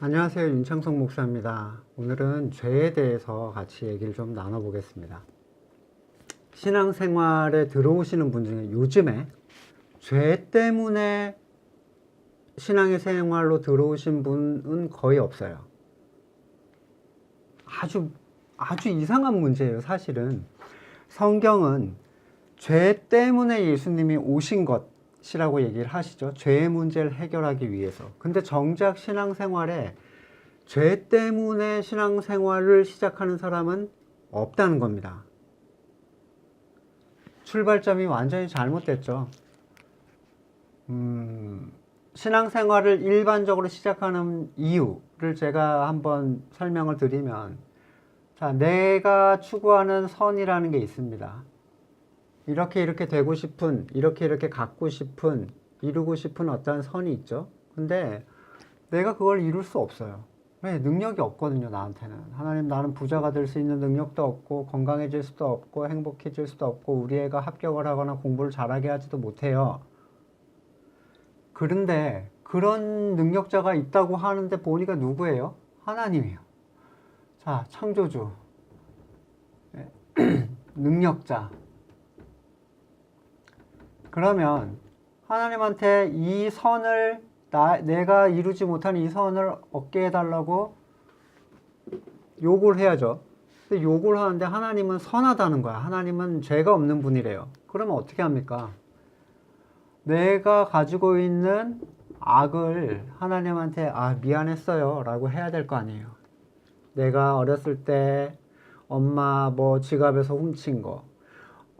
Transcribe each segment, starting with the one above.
안녕하세요. 윤창성 목사입니다. 오늘은 죄에 대해서 같이 얘기를 좀 나눠보겠습니다. 신앙생활에 들어오시는 분 중에 요즘에 죄 때문에 신앙의 생활로 들어오신 분은 거의 없어요. 아주 이상한 문제예요, 사실은. 성경은 죄 때문에 예수님이 오신 것이라고 얘기를 하시죠. 죄의 문제를 해결하기 위해서. 근데 정작 신앙생활에 죄 때문에 신앙생활을 시작하는 사람은 없다는 겁니다. 출발점이 완전히 잘못됐죠. 신앙생활을 일반적으로 시작하는 이유를 제가 한번 설명을 드리면, 자, 내가 추구하는 선이라는 게 있습니다. 이렇게 되고 싶은, 이렇게 갖고 싶은, 이루고 싶은 어떤 선이 있죠. 근데 내가 그걸 이룰 수 없어요. 왜? 능력이 없거든요, 나한테는. 하나님, 나는 부자가 될 수 있는 능력도 없고, 건강해질 수도 없고, 행복해질 수도 없고, 우리 애가 합격을 하거나 공부를 잘하게 하지도 못해요. 그런데 그런 능력자가 있다고 하는데 보니까 누구예요? 하나님이에요. 자, 창조주, 능력자. 그러면 하나님한테 이 선을 내가 이루지 못한 이 선을 얻게 해달라고 요구를 해야죠. 근데 요구를 하는데 하나님은 선하다는 거야. 하나님은 죄가 없는 분이래요. 그러면 어떻게 합니까? 내가 가지고 있는 악을 하나님한테 미안했어요 라고 해야 될 거 아니에요. 내가 어렸을 때 엄마 뭐 지갑에서 훔친 거,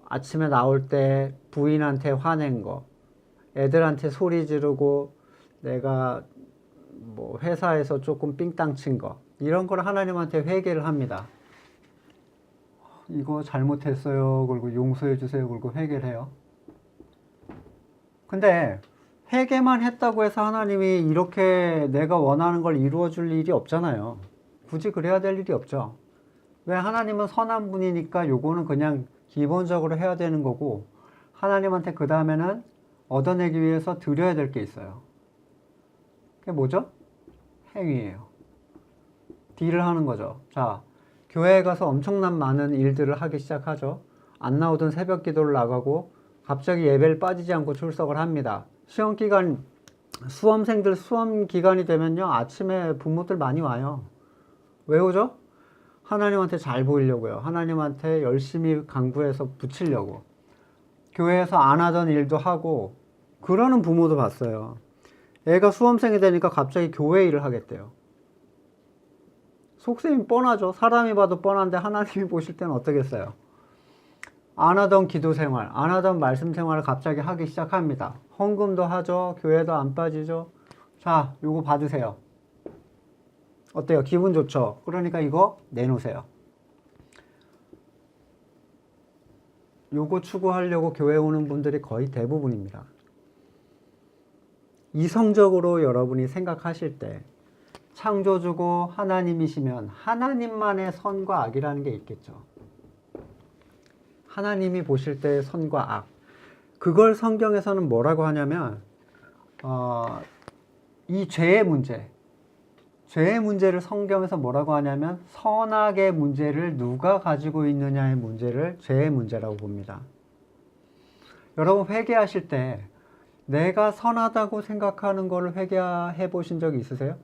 아침에 나올 때 부인한테 화낸 거, 애들한테 소리 지르고 내가 뭐 회사에서 조금 삥땅 친 거, 이런 걸 하나님한테 회개를 합니다. 이거 잘못했어요. 그리고 용서해 주세요. 그리고 회개를 해요. 근데 회개만 했다고 해서 하나님이 이렇게 내가 원하는 걸 이루어 줄 일이 없잖아요. 굳이 그래야 될 일이 없죠. 왜? 하나님은 선한 분이니까 요거는 그냥 기본적으로 해야 되는 거고, 하나님한테 그 다음에는 얻어내기 위해서 드려야 될 게 있어요. 그게 뭐죠? 행위예요. 딜을 하는 거죠. 자, 교회에 가서 엄청난 많은 일들을 하기 시작하죠. 안 나오던 새벽 기도를 나가고 갑자기 예배를 빠지지 않고 출석을 합니다. 시험 기간, 수험생들 수험 기간이 되면요, 아침에 부모들 많이 와요. 왜 오죠? 하나님한테 잘 보이려고요. 하나님한테 열심히 강구해서 붙이려고. 교회에서 안 하던 일도 하고 그러는 부모도 봤어요. 애가 수험생이 되니까 갑자기 교회 일을 하겠대요. 속셈이 뻔하죠. 사람이 봐도 뻔한데 하나님이 보실 때는 어떠겠어요? 안 하던 기도 생활, 안 하던 말씀 생활을 갑자기 하기 시작합니다. 헌금도 하죠. 교회도 안 빠지죠. 자, 요거 받으세요. 어때요? 기분 좋죠? 그러니까 이거 내놓으세요. 요거 추구하려고 교회 오는 분들이 거의 대부분입니다. 이성적으로 여러분이 생각하실 때 창조주고 하나님이시면 하나님만의 선과 악이라는 게 있겠죠. 하나님이 보실 때 선과 악. 그걸 성경에서는 뭐라고 하냐면 이 죄의 문제를 성경에서 뭐라고 하냐면 선악의 문제를 누가 가지고 있느냐의 문제를 죄의 문제라고 봅니다. 여러분 회개하실 때 내가 선하다고 생각하는 거를 회개해 보신 적 있으세요?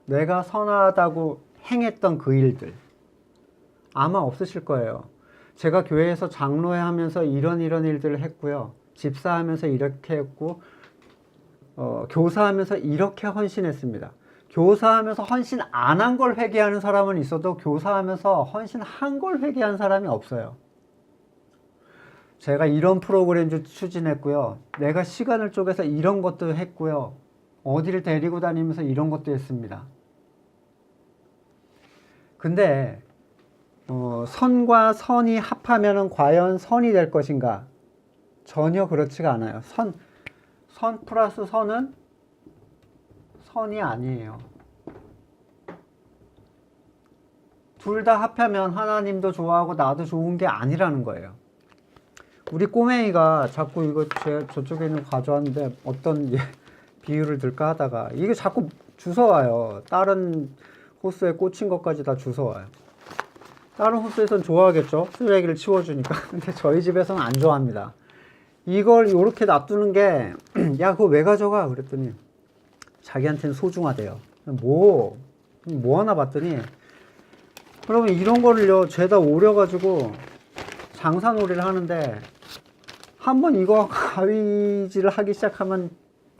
내가 선하다고 행했던 그 일들 아마 없으실 거예요. 제가 교회에서 장로회 하면서 이런 일들을 했고요. 집사하면서 이렇게 했고 교사하면서 이렇게 헌신했습니다. 교사하면서 헌신 안 한 걸 회개하는 사람은 있어도 교사하면서 헌신한 걸 회개한 사람이 없어요. 제가 이런 프로그램도 추진했고요. 내가 시간을 쪼개서 이런 것도 했고요. 어디를 데리고 다니면서 이런 것도 했습니다. 근데 선과 선이 합하면 과연 선이 될 것인가? 전혀 그렇지가 않아요. 선 플러스 선은 선이 아니에요. 둘 다 합하면 하나님도 좋아하고 나도 좋은 게 아니라는 거예요. 우리 꼬맹이가 자꾸 이거 저쪽에 있는 거 가져왔는데 어떤 비유를 들까 하다가 이게 자꾸 주워와요. 다른 호수에 꽂힌 것까지 다 주워와요. 다른 호수에선 좋아하겠죠. 쓰레기를 치워주니까. 근데 저희 집에서는 안 좋아합니다. 이걸 이렇게 놔두는 게, 야, 그거 왜 가져가? 그랬더니, 자기한테는 소중하대요. 뭐 하나 봤더니, 그러면 이런 거를요, 죄다 오려가지고, 장사놀이를 하는데, 한번 이거 가위질을 하기 시작하면,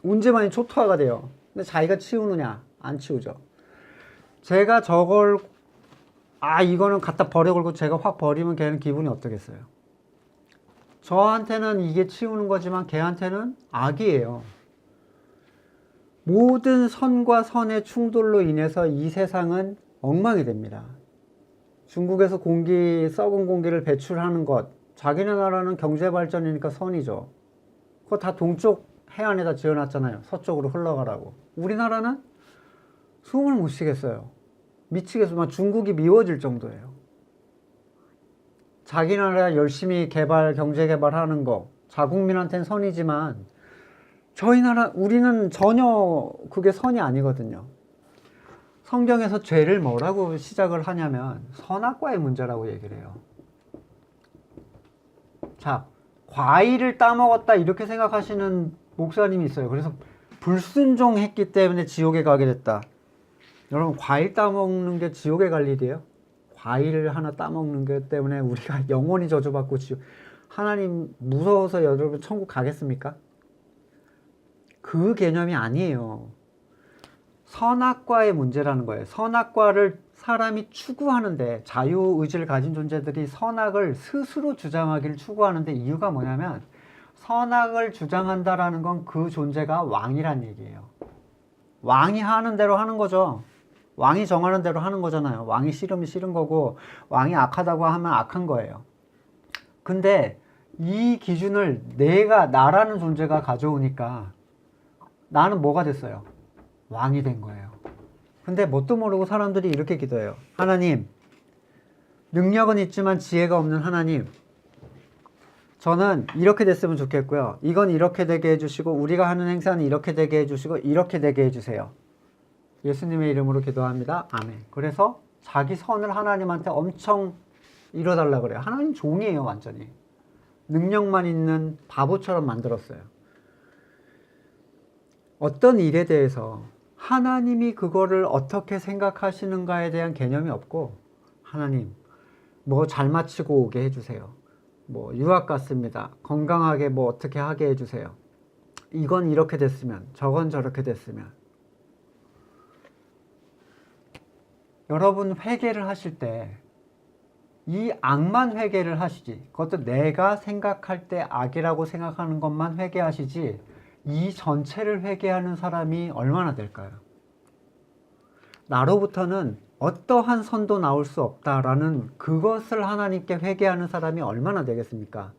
온제만이 초토화가 돼요. 근데 자기가 치우느냐? 안 치우죠. 제가 저걸, 이거는 갖다 버려 걸고 제가 확 버리면 걔는 기분이 어떠겠어요? 저한테는 이게 치우는 거지만 걔한테는 악이에요. 모든 선과 선의 충돌로 인해서 이 세상은 엉망이 됩니다. 중국에서 썩은 공기를 배출하는 것, 자기네 나라는 경제 발전이니까 선이죠. 그거 다 동쪽 해안에다 지어놨잖아요. 서쪽으로 흘러가라고. 우리나라는 숨을 못 쉬겠어요. 미치겠어. 중국이 미워질 정도예요. 자기 나라 열심히 경제 개발하는 거, 자국민한테는 선이지만, 우리는 전혀 그게 선이 아니거든요. 성경에서 죄를 뭐라고 시작을 하냐면, 선악과의 문제라고 얘기를 해요. 자, 과일을 따먹었다, 이렇게 생각하시는 목사님이 있어요. 그래서 불순종했기 때문에 지옥에 가게 됐다. 여러분, 과일 따먹는 게 지옥에 갈 일이에요? 과일을 하나 따먹는 것 때문에 우리가 영원히 저주받고 하나님 무서워서 여러분 천국 가겠습니까? 그 개념이 아니에요. 선악과의 문제라는 거예요. 선악과를 사람이 추구하는데, 자유의지를 가진 존재들이 선악을 스스로 주장하기를 추구하는데, 이유가 뭐냐면 선악을 주장한다라는 건 그 존재가 왕이란 얘기예요. 왕이 하는 대로 하는 거죠. 왕이 정하는 대로 하는 거잖아요. 왕이 싫으면 싫은 거고, 왕이 악하다고 하면 악한 거예요. 근데 이 기준을 나라는 존재가 가져오니까 나는 뭐가 됐어요? 왕이 된 거예요. 근데 뭣도 모르고 사람들이 이렇게 기도해요. 하나님, 능력은 있지만 지혜가 없는 하나님, 저는 이렇게 됐으면 좋겠고요. 이건 이렇게 되게 해주시고, 우리가 하는 행사는 이렇게 되게 해주시고, 이렇게 되게 해주세요. 예수님의 이름으로 기도합니다. 아멘. 그래서 자기 선을 하나님한테 엄청 이뤄달라 그래요. 하나님 종이에요, 완전히. 능력만 있는 바보처럼 만들었어요. 어떤 일에 대해서 하나님이 그거를 어떻게 생각하시는가에 대한 개념이 없고, 하나님, 뭐 잘 마치고 오게 해주세요. 뭐 유학 갔습니다. 건강하게 뭐 어떻게 하게 해주세요. 이건 이렇게 됐으면, 저건 저렇게 됐으면. 여러분 회개를 하실 때 이 악만 회개를 하시지, 그것도 내가 생각할 때 악이라고 생각하는 것만 회개하시지, 이 전체를 회개하는 사람이 얼마나 될까요? 나로부터는 어떠한 선도 나올 수 없다라는 그것을 하나님께 회개하는 사람이 얼마나 되겠습니까?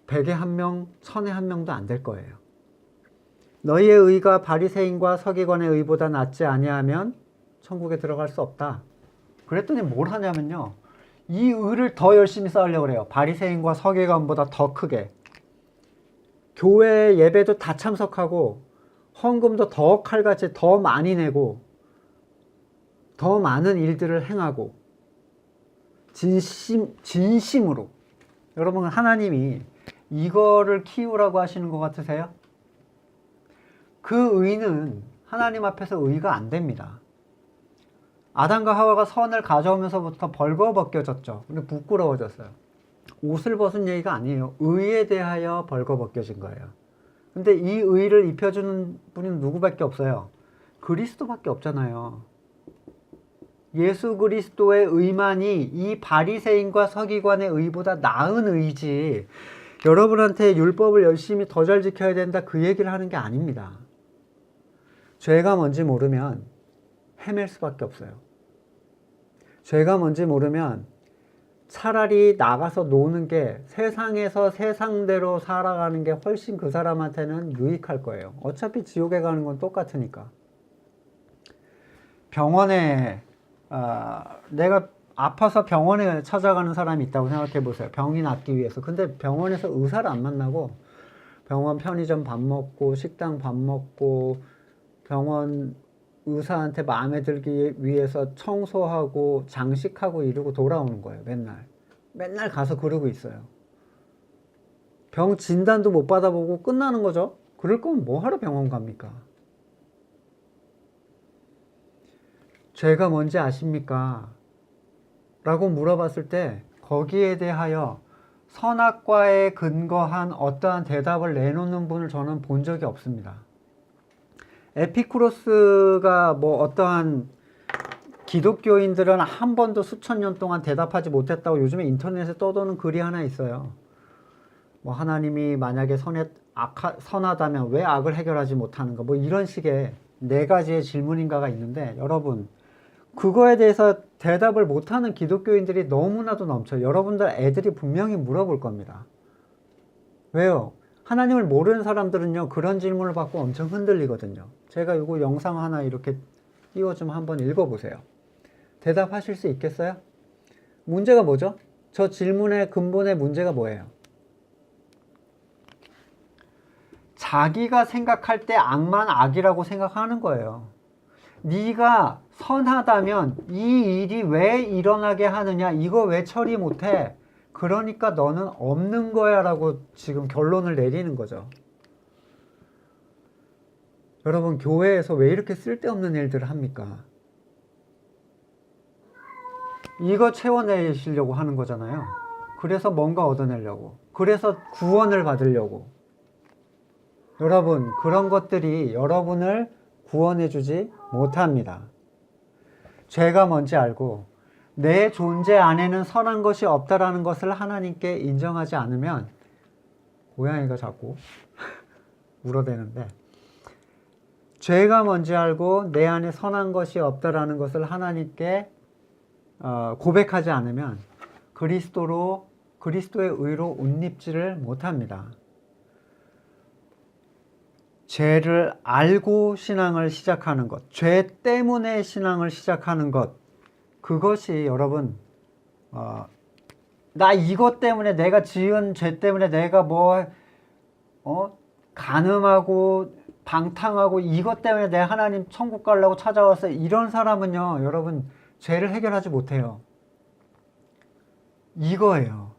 100에 1명, 1000에 1명도 안 될 거예요. 너희의 의가 바리새인과 서기관의 의보다 낫지 아니하면 천국에 들어갈 수 없다. 그랬더니 뭘 하냐면요, 이 의를 더 열심히 쌓으려고 그래요. 바리새인과 서기관보다 더 크게. 교회 예배도 다 참석하고, 헌금도 더 칼같이 더 많이 내고, 더 많은 일들을 행하고, 진심으로. 여러분, 하나님이 이거를 키우라고 하시는 것 같으세요? 그 의는 하나님 앞에서 의가 안 됩니다. 아담과 하와가 선을 가져오면서부터 벌거벗겨졌죠. 근데 부끄러워졌어요. 옷을 벗은 얘기가 아니에요. 의에 대하여 벌거벗겨진 거예요. 근데 이 의를 입혀주는 분이 누구밖에 없어요? 그리스도밖에 없잖아요. 예수 그리스도의 의만이 이 바리새인과 서기관의 의보다 나은 의지, 여러분한테 율법을 열심히 더 잘 지켜야 된다, 그 얘기를 하는 게 아닙니다. 죄가 뭔지 모르면 헤맬 수밖에 없어요. 죄가 뭔지 모르면 차라리 나가서 노는 게, 세상에서 세상대로 살아가는 게 훨씬 그 사람한테는 유익할 거예요. 어차피 지옥에 가는 건 똑같으니까. 병원에 내가 아파서 병원에 찾아가는 사람이 있다고 생각해 보세요. 병이 낫기 위해서. 근데 병원에서 의사를 안 만나고 병원 편의점 밥 먹고 식당 밥 먹고 병원 의사한테 마음에 들기 위해서 청소하고 장식하고 이러고 돌아오는 거예요. 맨날 가서 그러고 있어요. 병 진단도 못 받아보고 끝나는 거죠. 그럴 거면 뭐하러 병원 갑니까? 죄가 뭔지 아십니까? 라고 물어봤을 때 거기에 대하여 선악과에 근거한 어떠한 대답을 내놓는 분을 저는 본 적이 없습니다. 에피쿠로스가 뭐 어떠한 기독교인들은 한 번도 수천 년 동안 대답하지 못했다고 요즘에 인터넷에 떠도는 글이 하나 있어요. 뭐 하나님이 만약에 선하다면 왜 악을 해결하지 못하는가, 뭐 이런 식의 4가지의 질문인가가 있는데, 여러분 그거에 대해서 대답을 못하는 기독교인들이 너무나도 넘쳐요. 여러분들 애들이 분명히 물어볼 겁니다. 왜요? 하나님을 모르는 사람들은요, 그런 질문을 받고 엄청 흔들리거든요. 제가 이거 영상 하나 이렇게 띄워주면 한번 읽어보세요. 대답하실 수 있겠어요? 문제가 뭐죠? 저 질문의 근본의 문제가 뭐예요? 자기가 생각할 때 악만 악이라고 생각하는 거예요. 네가 선하다면 이 일이 왜 일어나게 하느냐, 이거 왜 처리 못해? 그러니까 너는 없는 거야 라고 지금 결론을 내리는 거죠. 여러분, 교회에서 왜 이렇게 쓸데없는 일들을 합니까? 이거 채워내시려고 하는 거잖아요. 그래서 뭔가 얻어내려고, 그래서 구원을 받으려고. 여러분, 그런 것들이 여러분을 구원해주지 못합니다. 죄가 뭔지 알고 내 존재 안에는 선한 것이 없다라는 것을 하나님께 인정하지 않으면, 고양이가 자꾸 울어대는데, 죄가 뭔지 알고 내 안에 선한 것이 없다라는 것을 하나님께 고백하지 않으면 그리스도의 의로 옷 입지를 못합니다. 죄를 알고 신앙을 시작하는 것, 죄 때문에 신앙을 시작하는 것, 그것이 여러분, 나 이것 때문에, 내가 지은 죄 때문에 내가 간음하고 방탕하고 이것 때문에 내 하나님 천국 가려고 찾아왔어요, 이런 사람은요, 여러분 죄를 해결하지 못해요. 이거예요.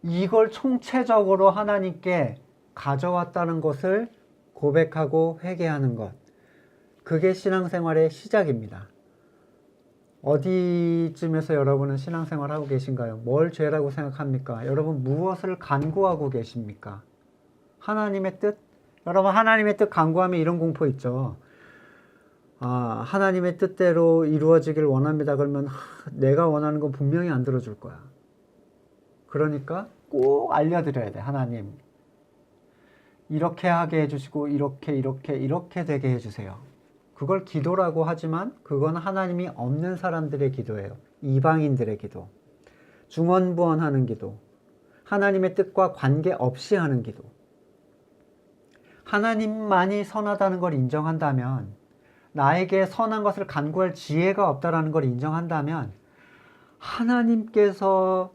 이걸 총체적으로 하나님께 가져왔다는 것을 고백하고 회개하는 것, 그게 신앙생활의 시작입니다. 어디쯤에서 여러분은 신앙생활 하고 계신가요? 뭘 죄라고 생각합니까? 여러분 무엇을 간구하고 계십니까? 하나님의 뜻? 여러분 하나님의 뜻 간구하면 이런 공포 있죠. 하나님의 뜻대로 이루어지길 원합니다. 그러면 내가 원하는 건 분명히 안 들어줄 거야. 그러니까 꼭 알려드려야 돼. 하나님, 이렇게 하게 해주시고 이렇게 되게 해주세요. 그걸 기도라고 하지만 그건 하나님이 없는 사람들의 기도예요. 이방인들의 기도, 중언부언하는 기도, 하나님의 뜻과 관계없이 하는 기도. 하나님만이 선하다는 걸 인정한다면, 나에게 선한 것을 간구할 지혜가 없다라는 걸 인정한다면, 하나님께서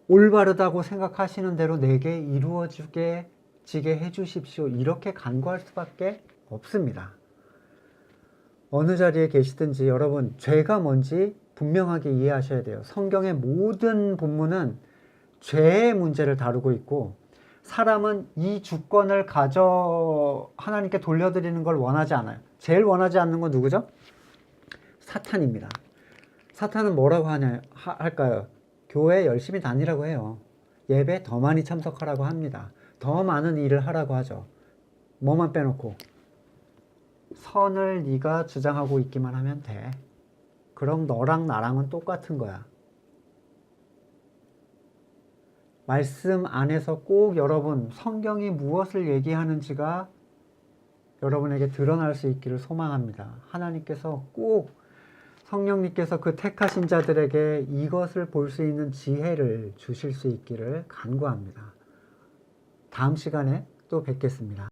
올바르다고 생각하시는 대로 내게 이루어지게 해주십시오, 이렇게 간구할 수밖에 없습니다. 어느 자리에 계시든지 여러분 죄가 뭔지 분명하게 이해하셔야 돼요. 성경의 모든 본문은 죄의 문제를 다루고 있고, 사람은 이 주권을 하나님께 돌려드리는 걸 원하지 않아요. 제일 원하지 않는 건 누구죠? 사탄입니다. 사탄은 뭐라고 할까요? 교회 열심히 다니라고 해요. 예배 더 많이 참석하라고 합니다. 더 많은 일을 하라고 하죠. 뭐만 빼놓고 선을 네가 주장하고 있기만 하면 돼. 그럼 너랑 나랑은 똑같은 거야. 말씀 안에서 꼭 여러분 성경이 무엇을 얘기하는지가 여러분에게 드러날 수 있기를 소망합니다. 하나님께서 꼭, 성령님께서 그 택하신 자들에게 이것을 볼 수 있는 지혜를 주실 수 있기를 간구합니다. 다음 시간에 또 뵙겠습니다.